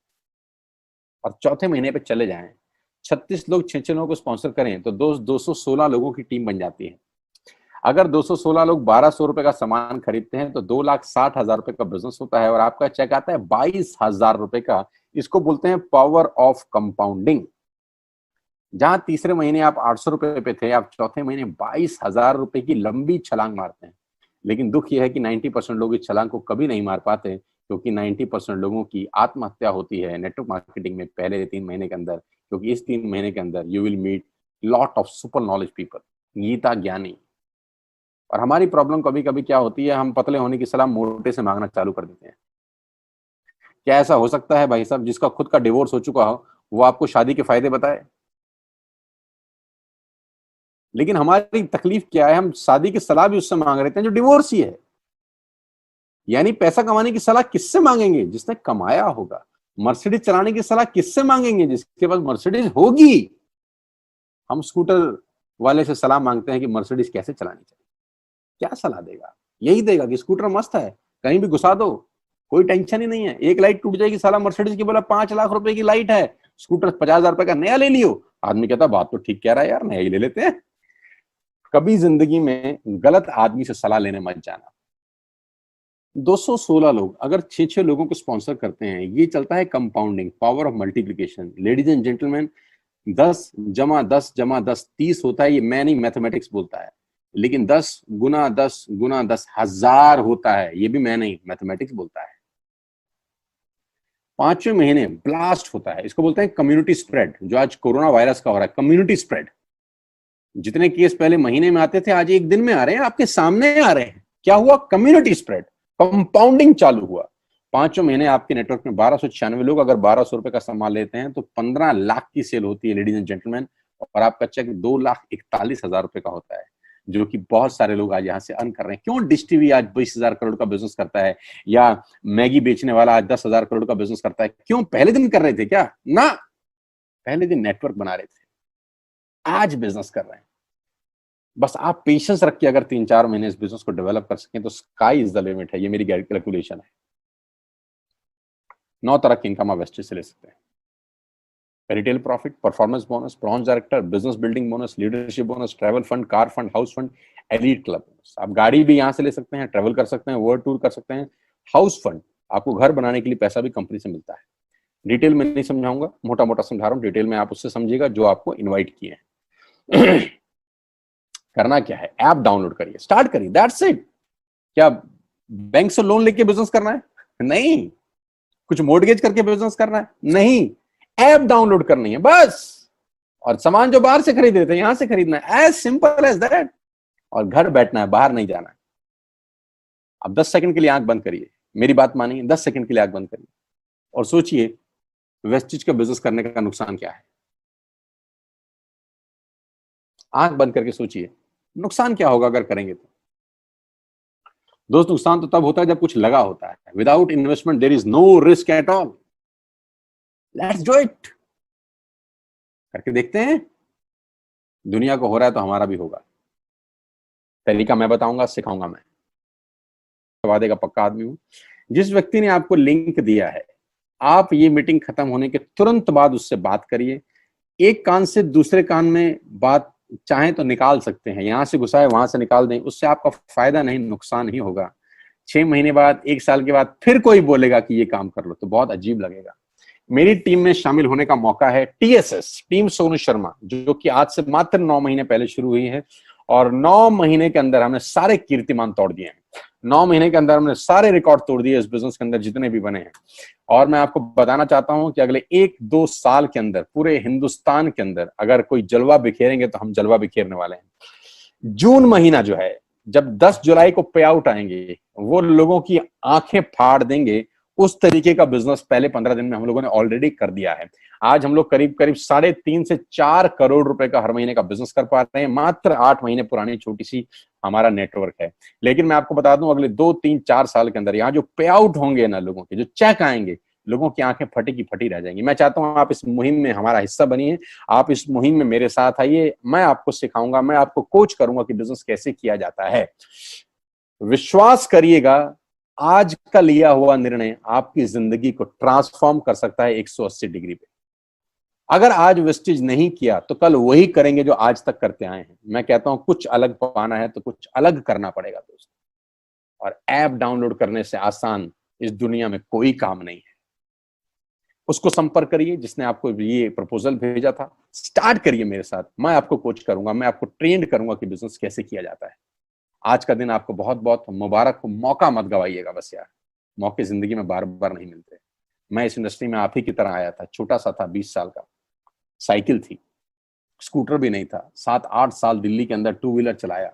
और चौथे महीने पे चले जाएं, 36 लोग 6 लोगों को स्पॉन्सर करें तो 216 लोगों की टीम बन जाती है। अगर 216 लोग 1200 रुपए का सामान खरीदते हैं तो 2,60,000 रुपए का बिजनेस होता है, और आपका चेक आता है 22,000 रुपए का। इसको बोलते हैं पावर ऑफ कंपाउंडिंग। जहां तीसरे महीने आप 800 रुपए पे थे, आप चौथे महीने 22,000 रुपए की लंबी छलांग मारते हैं। लेकिन दुख यह है कि 90% लोग इस छलांग को कभी नहीं मार पाते, क्योंकि 90% लोगों की आत्महत्या होती है नेटवर्क मार्केटिंग में पहले 3 महीने के अंदर। क्योंकि इस 3 महीने के अंदर you will meet lot of super knowledge people, गीता ज्ञानी। और हमारी प्रॉब्लम कभी कभी क्या होती है, हम पतले होने की सलाह मोटे से मांगना चालू कर देते हैं। क्या ऐसा हो सकता है भाई साहब, जिसका खुद का डिवोर्स हो चुका हो वो आपको शादी के फायदे बताए? लेकिन हमारी तकलीफ क्या है, हम शादी की सलाह भी उससे मांग रहे थे जो डिवोर्स ही है। यानी पैसा कमाने की सलाह किससे मांगेंगे? जिसने कमाया होगा। मर्सिडीज चलाने की सलाह किससे मांगेंगे? जिसके पास मर्सिडीज होगी। हम स्कूटर वाले से सलाह मांगते हैं कि मर्सिडीज कैसे चलानी चाहिए। क्या सलाह देगा? यही देगा कि स्कूटर मस्त है, कहीं भी घुसा दो, कोई टेंशन ही नहीं है। एक लाइट टूट जाएगी, साला मर्सिडीज की बोला 5 लाख रुपए की लाइट है, स्कूटर 50,000 रुपए का नया ले लियो। आदमी कहता बात तो ठीक कह रहा है यार, नया ही ले लेते हैं। कभी जिंदगी में गलत आदमी से सलाह लेने मत जाना। 216 लोग अगर 6 लोगों को स्पॉन्सर करते हैं, ये चलता है compounding, power of multiplication. Ladies and gentleman, 10 जमा 10 जमा 10 30 होता है। ये मैं नहीं, मैथमेटिक्स बोलता है। लेकिन 10 गुना 10 गुना 10 1000 होता है। ये भी मैं नहीं, मैथमेटिक्स बोलता है। 5वें महीने ब्लास्ट होता है। इसको बोलते हैं कम्युनिटी स्प्रेड, जो आज कोरोना वायरस का हो रहा है। कम्युनिटी स्प्रेड, जितने केस पहले महीने में आते थे आज एक दिन में आ रहे हैं, आपके सामने आ रहे हैं। क्या हुआ? कम्युनिटी स्प्रेड, कंपाउंडिंग चालू हुआ। 5वें महीने आपके नेटवर्क में 1296 लोग अगर 1200 रुपए का सामान लेते हैं तो 15 लाख की सेल होती है लेडीज एंड जेंटलमैन। और आपका चेक 2,41,000 रुपए का होता है, जो कि बहुत सारे लोग आज यहां से अर्न कर रहे हैं। क्यों डिश टीवी आज 20,000 करोड़ का बिजनेस करता है, या मैगी बेचने वाला आज 10,000 करोड़ का बिजनेस करता है? क्यों? पहले दिन कर रहे थे क्या? ना, पहले दिन नेटवर्क बना रहे थे, आज बिजनेस कर रहे हैं। बस आप पेशेंस रख के अगर 3-4 महीने इस बिजनेस को डेवलप कर सकें तो स्काई इज द लिमिट है। ये मेरी कैलकुलेशन है। 9 तरह की इनकम आप वेस्टेज से ले सकते हैं। Retail profit, performance bonus, bronze director, business building bonus, leadership bonus, travel fund, car fund, house fund, elite club bonus. आप गाड़ी भी यहाँ से ले सकते हैं, ट्रैवल कर सकते हैं, वर्ल्ड टूर कर सकते हैं। हाउस फंड, आपको घर बनाने के लिए पैसा भी कंपनी से मिलता है। डिटेल में नहीं समझाऊंगा, मोटा मोटा समझा रहा हूँ, डिटेल में आप उससे समझिएगा जो आपको इन्वाइट किए हैं। करना क्या है, ऐप डाउनलोड करिए, स्टार्ट करिए, दैट्स इट। क्या बैंक से लोन लेके बिजनेस करना है? नहीं। कुछ मोर्टगेज करके बिजनेस करना है? नहीं। ऐप डाउनलोड करनी है बस, और सामान जो बाहर से खरीद रहे थे यहां से खरीदना है, एज सिंपल एज दैट। और घर बैठना है, बाहर नहीं जाना है। अब 10 सेकंड के लिए आंख बंद करिए, मेरी बात मानिए, 10 सेकंड के लिए आंख बंद करिए और सोचिए वेस्टेज का बिजनेस करने का नुकसान क्या है। आंख बंद करके सोचिए नुकसान क्या होगा अगर करेंगे तो। दोस्त, नुकसान तो तब होता है जब कुछ लगा होता है। Without investment there is no risk at all. Let's do it. करके देखते हैं, दुनिया को हो रहा है तो हमारा भी होगा। तरीका मैं बताऊंगा, सिखाऊंगा मैं, वादे का पक्का आदमी हूं। जिस व्यक्ति ने आपको लिंक दिया है, आप ये मीटिंग खत्म होने के तुरंत बाद उससे बात करिए। एक कान से दूसरे कान में बात चाहें तो निकाल सकते हैं, यहां से घुसाए वहां से निकाल दें, उससे आपका फायदा नहीं नुकसान ही होगा। 6 महीने बाद, 1 साल के बाद फिर कोई बोलेगा कि ये काम कर लो तो बहुत अजीब लगेगा। मेरी टीम में शामिल होने का मौका है टीएसएस, टीम सोनू शर्मा, जो कि आज से मात्र 9 महीने पहले शुरू हुई है। और 9 महीने के अंदर हमने सारे कीर्तिमान तोड़ दिए हैं। 9 महीने के अंदर हमने सारे रिकॉर्ड तोड़ दिए इस बिजनेस के अंदर जितने भी बने हैं। और मैं आपको बताना चाहता हूं कि अगले 1-2 साल के अंदर पूरे हिंदुस्तान के अंदर अगर कोई जलवा बिखेरेंगे तो हम जलवा बिखेरने वाले हैं। जून महीना जो है, जब 10 जुलाई को पे आउट आएंगे, वो लोगों की आंखें फाड़ देंगे। उस तरीके का बिजनेस पहले 15 दिन में हम लोगों ने ऑलरेडी कर दिया है। आज हम लोग करीब करीब 3.5 से 4 करोड़ रुपए का हर महीने का बिजनेस कर पा रहे हैं। मात्र 8 महीने पुरानी छोटी सी हमारा नेटवर्क है। लेकिन मैं आपको बता दूं, अगले 2-3-4 साल के अंदर यहाँ जो पे आउट होंगे ना, लोगों के जो चेक आएंगे, लोगों की आंखें फटी की फटी रह जाएंगी। मैं चाहता हूं आप इस मुहिम में हमारा हिस्सा बनिए, आप इस मुहिम में मेरे साथ आइए। मैं आपको सिखाऊंगा, मैं आपको कोच करूंगा कि बिजनेस कैसे किया जाता है। विश्वास करिएगा, आज का लिया हुआ निर्णय आपकी जिंदगी को ट्रांसफॉर्म कर सकता है 180 डिग्री पे। अगर आज वेस्टेज नहीं किया तो कल वही करेंगे जो आज तक करते आए हैं। मैं कहता हूं कुछ अलग पाना है तो कुछ अलग करना पड़ेगा दोस्त। और ऐप डाउनलोड करने से आसान इस दुनिया में कोई काम नहीं है। उसको संपर्क करिए जिसने आपको ये प्रपोजल भेजा था। स्टार्ट करिए मेरे साथ, मैं आपको कोच करूंगा, मैं आपको ट्रेंड करूंगा कि बिजनेस कैसे किया जाता है। आज का दिन आपको बहुत बहुत मुबारक हो। मौका मत गवाइएगा बस यार, मौके जिंदगी में बार बार नहीं मिलते। मैं इस इंडस्ट्री में आप ही की तरह आया था, छोटा सा था, 20 साल का, साइकिल थी, स्कूटर भी नहीं था। 7-8 साल दिल्ली के अंदर टू व्हीलर चलाया,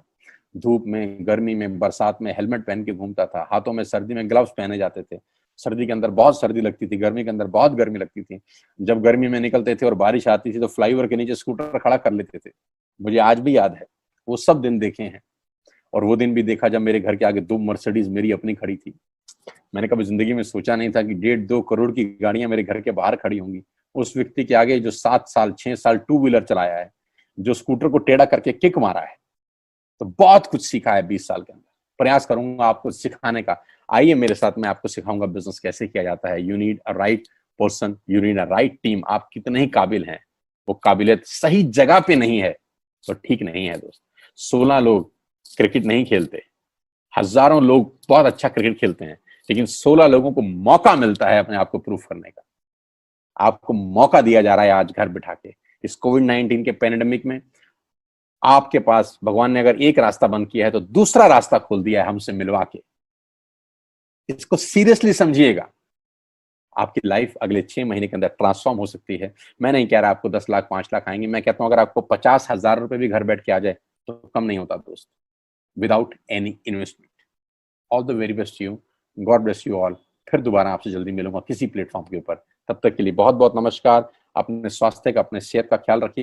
धूप में, गर्मी में, बरसात में हेलमेट पहन के घूमता था, हाथों में सर्दी में ग्लव्स पहने जाते थे। सर्दी के अंदर बहुत सर्दी लगती थी, गर्मी के अंदर बहुत गर्मी लगती थी। जब गर्मी में निकलते थे और बारिश आती थी तो फ्लाईओवर के नीचे स्कूटर खड़ा कर लेते थे। मुझे आज भी याद है, वो सब दिन देखे हैं। और वो दिन भी देखा जब मेरे घर के आगे 2 मर्सिडीज मेरी अपनी खड़ी थी। मैंने कभी जिंदगी में सोचा नहीं था कि 1.5-2 करोड़ की गाड़ियां मेरे घर के बाहर खड़ी होंगी। उस व्यक्ति के आगे जो 7 साल 6 साल टू व्हीलर चलाया है, जो स्कूटर को टेढ़ा करके किक मारा है, तो बहुत कुछ सीखा है 20 साल के अंदर। प्रयास करूंगा आपको सिखाने का। आइए मेरे साथ, मैं आपको सिखाऊंगा बिजनेस कैसे किया जाता है। You need a right person, you need a right team. आप कितने ही काबिल हैं, वो काबिलियत सही जगह पे नहीं है तो ठीक नहीं है दोस्त। 16 लोग क्रिकेट नहीं खेलते, हजारों लोग बहुत अच्छा क्रिकेट खेलते हैं, लेकिन 16 लोगों को मौका मिलता है अपने आप को प्रूफ करने का। आपको मौका दिया जा रहा है आज घर बिठा के। इस कोविड-19 के पैंडेमिक में आपके पास भगवान ने अगर एक रास्ता बंद किया है तो दूसरा रास्ता खोल दिया है हमसे मिलवा के। इसको सीरियसली समझिएगा। आपकी लाइफ अगले 6 महीने के अंदर ट्रांसफॉर्म हो सकती है। मैं नहीं कह रहा आपको 10 लाख 5 लाख आएंगे, मैं कहता हूं अगर आपको 50,000 रुपए भी घर बैठ के आ जाए तो कम नहीं होता दोस्त, without any investment. All the very best you, God bless you all. फिर दोबारा आपसे जल्दी मिलूंगा किसी प्लेटफॉर्म के ऊपर। तब तक के लिए बहुत बहुत नमस्कार। अपने स्वास्थ्य का, अपने सेहत का ख्याल रखिए।